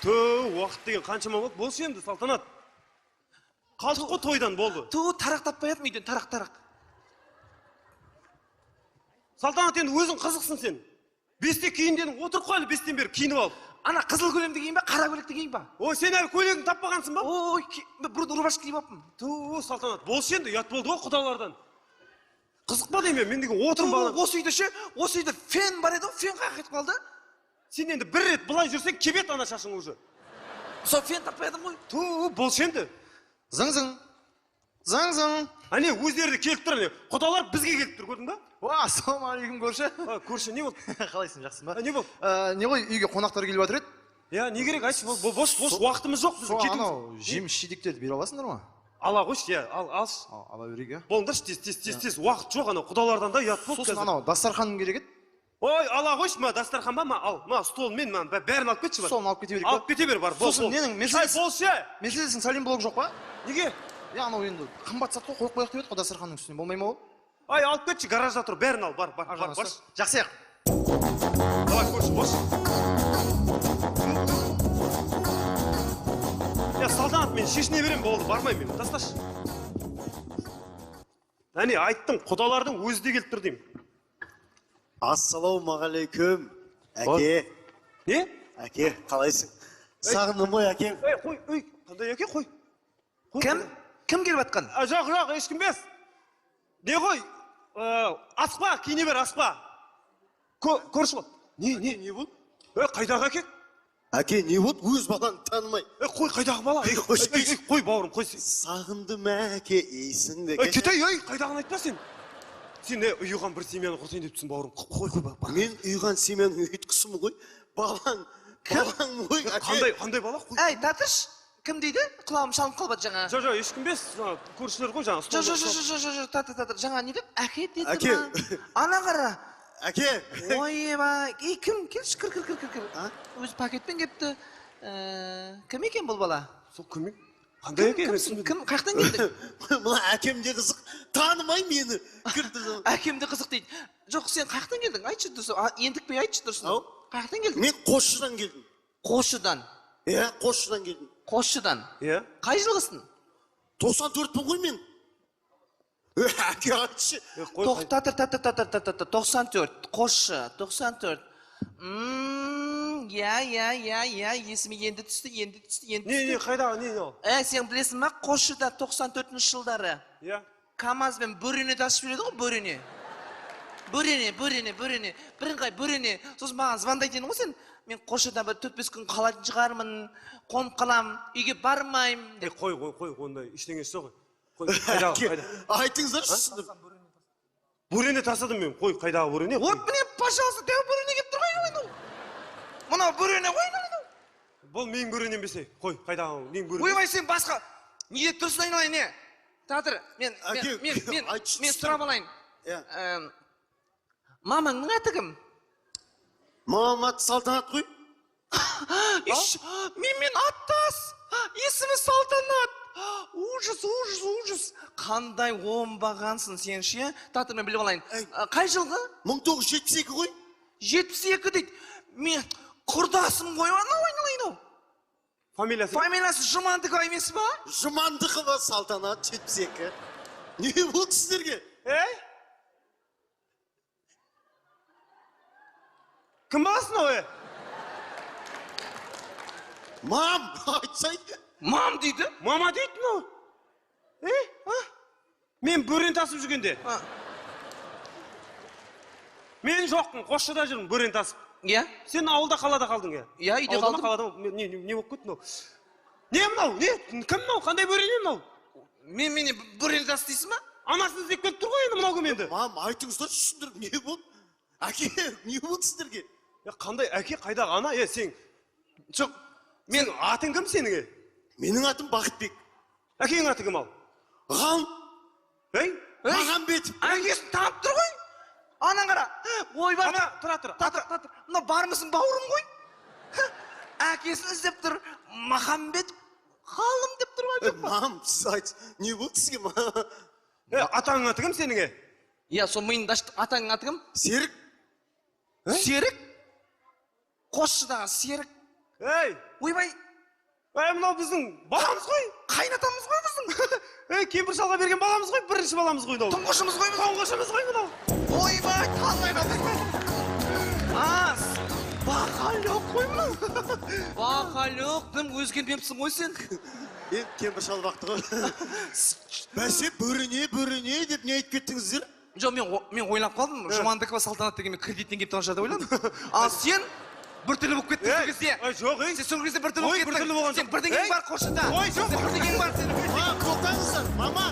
Уақыт деген қаншама болды? Болшы енді, Салтанат. Қалдық қой тойдан болды. Тарақ таппай жатырмын үйден, тарақ. Салтанат, енді өзің қызықсың сен. 5-те киін дедің, отырып қалды 5-тен бері киініп алып. Ана қызыл көйлемді киін ба, қара көйлекті киін ба? Ой, сен әлі көйлегін таппағансың ба? Ой, бір рубашка киіп алыппын. Салтанат, болшы енді, ұят болды ғой құдалардан. Қызықпа деймін, мен деген отырым бағана. Осы үйде ше, осы үйде фен бар еді, фен қайық етіп қалды. Сен енді бір рет бұлай жүрсең, кебет ана шашың уже. Сол фен таппай едім ғой. Болшы енді. Зың. Ане, өздері келіп тұр, ане, құдалар бізге келіп тұр, көрдің ба? Ассалаумағалейкум көрші. Көрші, не болды? Қалайсың, жақсың ба? Не болды? Не ғой, үйге қонақтар келіп жатыр еді? Я, не керек, айтшы, бос уақытымыз жоқ, біз кетуіміз. Анау жеміс жидектерді бере аласыңдар ма? Ала қойшы, я, алшы. Ала берейік, иә. Болыңдаршы, тез, уақыт жоқ, анау құдалардан да ұят болды. Сосын анау дастарханым керек еді. Ой, ала қойшы, ма дастархан ба, ал, стол мен, бәрін алып кетші бар. Соны алып кете берейік ба? Алып кете бер, бар, бол. Сосын ненің, Мерседестің сәлем блогы жоқ па? Неге? Я, анау енді қымбат сатты ғой, қойып қояқ деп еді ғой дастарханның үстіне, болмай ма ол? Ай, алып кетші, гаражда тұр, бәрін ал, бар. Жақсы ақ. Давай, көрші, бос. Я, Салтанат, мен шешіне берем, болды, бармайм мен, тасташы. Әне, айттым, құдалардың өзі де келіп тұр деймін. Ассалаумағалейкум, әке. Не? Әке, қалайсың? Сағындым ғой, әке. Қой, қандай әке, қой. Кім келіп атқан? Жоқ, ешкім бес. Не қой? Аспа, кейіне бер, аспа. Көрші бол. Не болды? Қайдағы әке? Әке, не болды? Өз баланы танымай. Қой, қайдағы бала? Қой, бауырым, қой сен. Сағындым әке, ейсің де. Кетей, қайдағын айтпа сен. Сен ұйыған бір семьяны құрсайын деп түсін, бауырым. Қой, бар. Мен ұйыған семьяның үйткісімі ғой. Балаң ғой, әке. Қандай бала? Әй, татыш, кім дейді? Құлағым шалынып қалбады жаңа. Жоқ, ешкім бес, көршілер ғой жаңа. Жоқ, татыр, жаңа не деп? Әке деді Әке. ма? Ана қара. Әке. Ойбай, кім? Келші, кір. Өзі пакетпен кепті. Кім екен бұл бала? Сол кім? Қандай екен? Кім? Қаяқтан келді? Мұна әкем де қызық. Танымай мені. Әкем де қызық дейді. Жоқ, сен қаяқтан келдің? Айтшы дұрсын. Ендікпей айтшы дұрсын. Қаяқтан келдің? Мен Қосшыдан келдім. Қосшыдан. Иә, Қосшыдан келдім. Қосшыдан. Иә. Қай жылғысың? 94-пін ғой мен. Әке айтшы. Тоқтатыр. 94. Қосшы. 94. Я, есіме енді түсті. Не, қайдағы, не ол? Сен білесің ма, Қосшыда 94-ші жылдары. Иә. КамАЗбен бөрене тасып жүреді ғой, бөрене. Бөрене. Біріңғай бөрене. Сосын маған звондайтын ғой сен. Мен Қосшыда бір 4-5 күн қалатын шығармын, қонып қалам, үйге бармайым. Қой, ондай ештеңесі жоқ. Қайдағы? Айтыңыздаршы түсіндім. Бөрене тасыдым мен, қой, қайдағы бөрене? Вот міне, пожалуйста, дәу бөрене кеп тұр ғой. Мынау бөрене ғой. Бұл мен бөренем бесе, қой, қайдағы, мен бөрене. Ойбай, сен басқа. Не тұрсын айналайын, не? Татыр, мен сұрап алайын. Мамаңның аты кім? Мамат Салтанат қой. Мен аттас. Есімі Салтанат. Ужас. Қандай оңбағансың сен ше? Татыр, мен біліп алайын. Қай жылғы? 1972 ғой. 72 дейді. Мен құрдасым ғой, айналайын. Фамилиясы Жұмандықова емес ба? Жұмандықова Салтанат 72. Не болды сіздерге? Кім баласың ой? Мам, айтсай. Мам дейді? Мама дейді ма? Мен бөрен тасып жүргенде. Мен жоқпын, Қосшыда жүрмін, бөрен тасып. Иә? Сен ауылда қалада қалдың, иә? Иә, үйде қалдым. Ауылда қалада, не болып кетті мынау? Не мынау? Кім мынау? Қандай бөрене мынау? Мен бөрен тас дейсің ба? Анасын іздеп келіп тұр ғой енді мынау кім енді? Мам, айтыңыздар түсіндіріп, не болды? Әке, не болды сіздерге? Қандай әке, қайдағы ана? Сен... Жоқ, мен атың кім сеніңе? Менің атым Бақытбек. Әкеңнің аты кім ал? Ғалым. Мағамбетов. Әкесін танып тұр ғой. Анаң қара. Ойбай. Тұра. Мына бармысың бауырым ғой. Әкесін іздеп тұр. Мағамбет ғалым деп тұр ғой. Мам, сіз айт, не болды сізге? Атаңның аты кім сеніңе? Иә, сол миыңды ашты. Атаңның аты кім? Серік. Серік? Қосшыдағы Серік. Ей, ойбай, мынау біздің баламыз ғой. қайнатамыз ғой біздің. Ей, кемпір шалға берген баламыз ғой, бірінші баламыз ғой мынау. Тұңғышымыз ғой біз. Тұңғышымыз ғой мынау. Ойбай, талайнамыз. Ас, бақалек қой мынау. Бақалек, тым өзгермепсің ғой сен. Енді кемпір шал бақты ғой. Бәсе, бөріне деп не айтып кеттіңіздер? Жоқ, мен ойлап қалдым. Жұмандыкова Салтанат деген мен кредиттен келіп тұрған жағдай ойладым. Ал сен біртүрлі болып кеттің сол кезде. Жоқ, Сен сол кезде біртүрлі болып Ой, біртүрлі болған кеттің. жоқ. Сен бірдеңең бар қошыда. Ой, жоқ. Сен бірдеңең бар сенің. Тоқтаңыздар, мама.